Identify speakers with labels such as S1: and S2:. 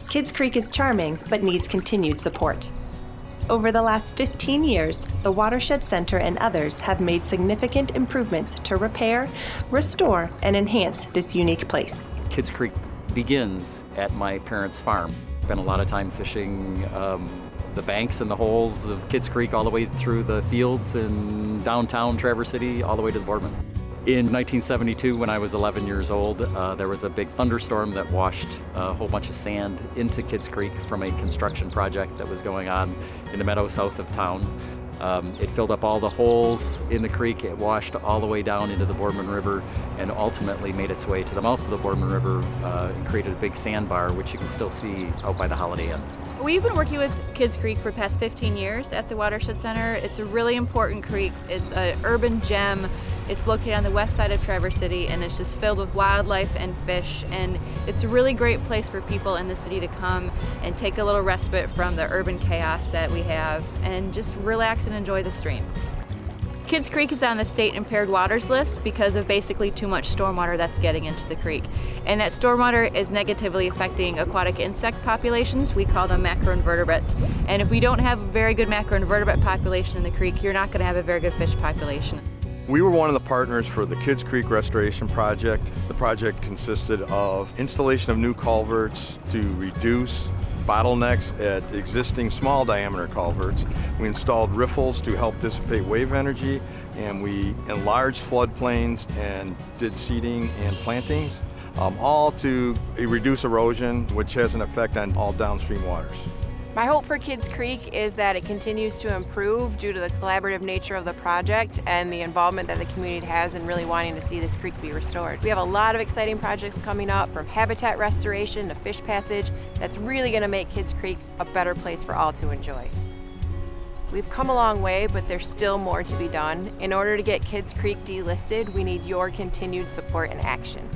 S1: Kids Creek is charming, but needs continued support. Over the last 15 years, the Watershed Center and others have made significant improvements to repair, restore, and enhance this unique place.
S2: Kids Creek begins at my parents' farm. Spent a lot of time fishing the banks and the holes of Kids Creek all the way through the fields in downtown Traverse City, all the way to the Boardman. In 1972, when I was 11 years old, there was a big thunderstorm that washed a whole bunch of sand into Kids Creek from a construction project that was going on in the meadow south of town. It filled up all the holes in the creek, it washed all the way down into the Boardman River, and ultimately made its way to the mouth of the Boardman River and created a big sandbar, which you can still see out by the Holiday Inn.
S3: We've been working with Kids Creek for the past 15 years at the Watershed Center. It's a really important creek. It's an urban gem. It's located on the west side of Traverse City, and it's just filled with wildlife and fish, and it's a really great place for people in the city to come and take a little respite from the urban chaos that we have and just relax and enjoy the stream. Kids Creek is on the state impaired waters list because of basically too much stormwater that's getting into the creek. And that stormwater is negatively affecting aquatic insect populations. We call them macroinvertebrates. And if we don't have a very good macroinvertebrate population in the creek, you're not going to have a very good fish population.
S4: We were one of the partners for the Kids Creek Restoration Project. The project consisted of installation of new culverts to reduce bottlenecks at existing small diameter culverts. We installed riffles to help dissipate wave energy, and we enlarged floodplains and did seeding and plantings, all to reduce erosion, which has an effect on all downstream waters.
S5: My hope for Kids Creek is that it continues to improve due to the collaborative nature of the project and the involvement that the community has in really wanting to see this creek be restored. We have a lot of exciting projects coming up, from habitat restoration to fish passage, that's really going to make Kids Creek a better place for all to enjoy. We've come a long way, but there's still more to be done. In order to get Kids Creek delisted, we need your continued support and action.